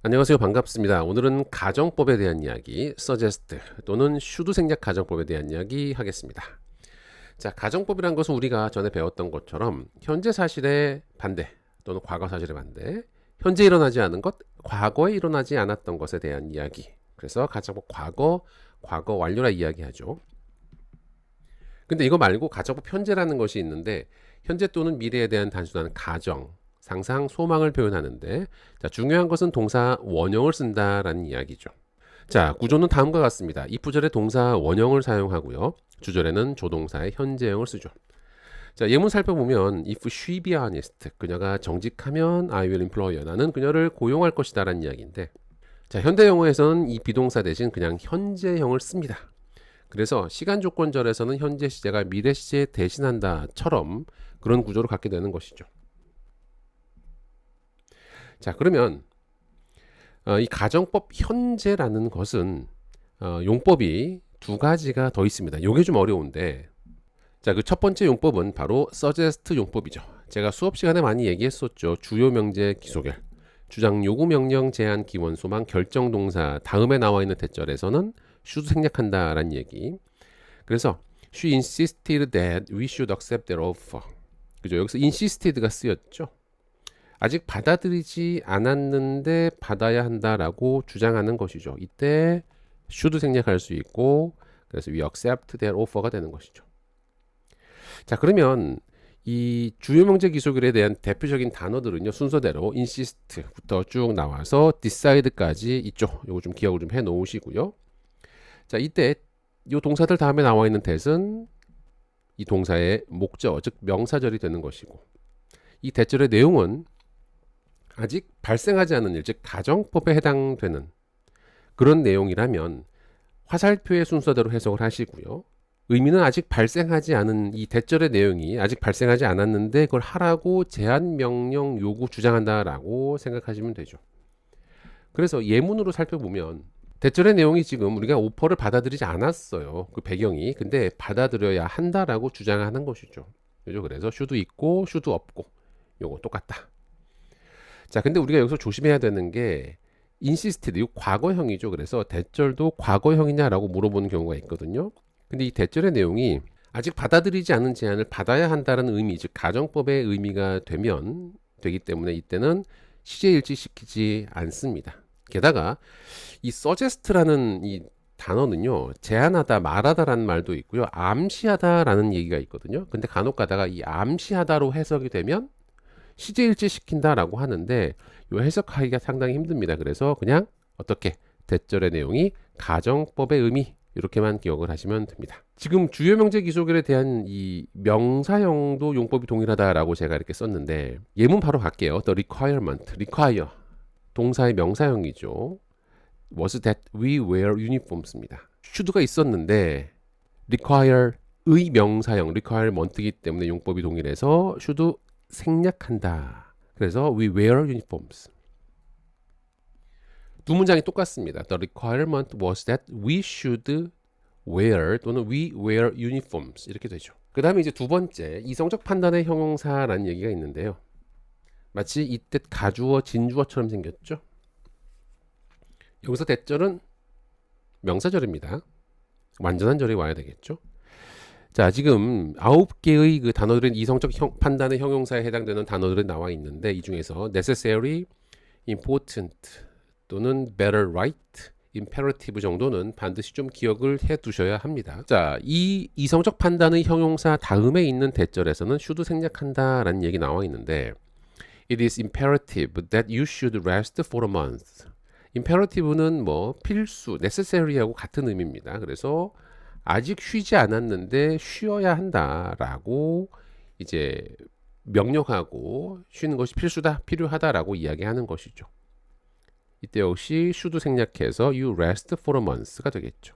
안녕하세요. 반갑습니다. 오늘은 가정법에 대한 이야기, suggest 또는 should 생략 가정법에 대한 이야기 하겠습니다. 자, 가정법이란 것은 우리가 전에 배웠던 것처럼 현재 사실의 반대 또는 과거 사실의 반대, 현재 일어나지 않은 것, 과거에 일어나지 않았던 것에 대한 이야기. 그래서 가정법 과거 완료라 이야기하죠. 근데 이거 말고 가정법 현재라는 것이 있는데 현재 또는 미래에 대한 단순한 가정, 상상, 소망을 표현하는데 자, 중요한 것은 동사 원형을 쓴다라는 이야기죠. 자, 구조는 다음과 같습니다. if 절에 동사 원형을 사용하고요. 주절에는 조동사의 현재형을 쓰죠. 자, 예문 살펴보면 if she be honest, 그녀가 정직하면 I will employ her, 나는 그녀를 고용할 것이다 라는 이야기인데 자, 현대 영어에서는 이 비동사 대신 그냥 현재형을 씁니다. 그래서 시간 조건절에서는 현재 시제가 미래 시제 대신한다처럼 그런 구조를 갖게 되는 것이죠. 자, 그러면 이 가정법 현재라는 것은 용법이 두 가지가 더 있습니다. 이게 좀 어려운데 자, 그 첫 번째 용법은 바로 suggest 용법이죠. 제가 수업 시간에 많이 얘기했었죠. 주요 명제 기소결, 주장 요구 명령 제한 기원 소망 결정 동사 다음에 나와 있는 대절에서는 should 생략한다라는 얘기. 그래서 she insisted that we should accept their offer. 그죠? 여기서 insisted가 쓰였죠. 아직 받아들이지 않았는데 받아야 한다라고 주장하는 것이죠. 이때 should 생략할 수 있고 그래서 we accept their offer가 되는 것이죠. 자, 그러면 이 주요 명제 기소결에 대한 대표적인 단어들은요. 순서대로 insist부터 쭉 나와서 decide까지 있죠. 요거 좀 기억을 좀 해 놓으시고요. 자, 이때 이 동사들 다음에 나와 있는 that은 이 동사의 목적, 즉 명사절이 되는 것이고 이 대절의 내용은 아직 발생하지 않은 일, 즉 가정법에 해당되는 그런 내용이라면 화살표의 순서대로 해석을 하시고요. 의미는 아직 발생하지 않은 이 대절의 내용이 아직 발생하지 않았는데 그걸 하라고 제한, 명령, 요구, 주장한다라고 생각하시면 되죠. 그래서 예문으로 살펴보면 대절의 내용이 지금 우리가 오퍼를 받아들이지 않았어요. 그 배경이. 근데 받아들여야 한다라고 주장하는 것이죠. 그죠? 그래서 should 있고 should 없고 요거 똑같다. 자, 근데 우리가 여기서 조심해야 되는 게 insisted, 이 과거형이죠. 그래서 대절도 과거형이냐라고 물어보는 경우가 있거든요. 근데 이 대절의 내용이 아직 받아들이지 않은 제안을 받아야 한다는 의미, 즉 가정법의 의미가 되기 때문에 이때는 시제 일치시키지 않습니다. 게다가 이 suggest라는 이 단어는요, 제안하다, 말하다라는 말도 있고요, 암시하다라는 얘기가 있거든요. 근데 간혹 가다가 이 암시하다로 해석이 되면 시제 일치시킨다라고 하는데 이 해석하기가 상당히 힘듭니다. 그래서 그냥 어떻게 대절의 내용이 가정법의 의미 이렇게만 기억을 하시면 됩니다. 지금 주요 명제 기소결에 대한 이 명사형도 용법이 동일하다라고 제가 이렇게 썼는데 예문 바로 갈게요. The requirement, require 동사의 명사형이죠. Was that we wear uniforms입니다. should가 있었는데 require의 명사형 requirement이기 때문에 용법이 동일해서 should 생략한다. 그래서 we wear uniforms. 두 문장이 똑같습니다. The requirement was that we should wear 또는 we wear uniforms 이렇게 되죠. 그 다음에 이제 두 번째 이성적 판단의 형용사라는 얘기가 있는데요. 마치 이뜻 가주어 진주어처럼 생겼죠. 여기서 대절은 명사절입니다. 완전한 절이 와야 되겠죠. 자, 지금 9개의 그 단어들은 이성적 판단의 형용사에 해당되는 단어들이 나와 있는데 이 중에서 necessary, important 또는 better, right, imperative 정도는 반드시 좀 기억을 해 두셔야 합니다. 자, 이 이성적 판단의 형용사 다음에 있는 대절에서는 should 생략한다라는 얘기 나와 있는데 It is imperative that you should rest for a month. imperative는 뭐 필수, necessary하고 같은 의미입니다. 그래서 아직 쉬지 않았는데 쉬어야 한다라고 이제 명령하고 쉬는 것이 필요하다라고 이야기하는 것이죠. 이때 역시 should 생략해서 you rest for a month가 되겠죠.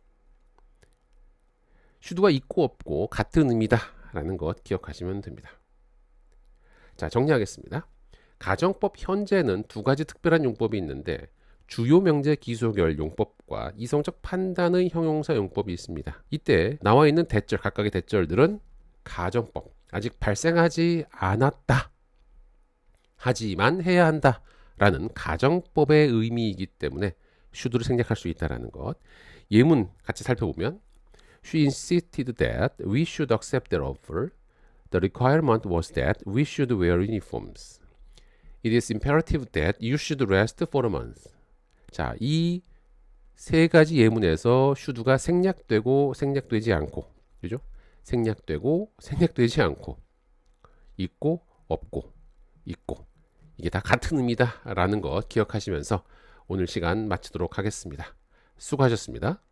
should가 있고 없고 같은 의미다라는 것 기억하시면 됩니다. 자, 정리하겠습니다. 가정법 현재는 두 가지 특별한 용법이 있는데 주요 명제 기소결 용법과 이성적 판단의 형용사 용법이 있습니다. 이때 나와 있는 대절, 각각의 대절들은 가정법, 아직 발생하지 않았다. 하지만 해야 한다. 라는 가정법의 의미이기 때문에 should를 생략할 수 있다라는 것. 예문 같이 살펴보면 She insisted that we should accept their offer. The requirement was that we should wear uniforms. It is imperative that you should rest for a month. 자, 이 세 가지 예문에서 should가 생략되고 생략되지 않고, 그죠? 생략되고 생략되지 않고, 있고 없고, 있고, 이게 다 같은 의미다라는 것 기억하시면서 오늘 시간 마치도록 하겠습니다. 수고하셨습니다.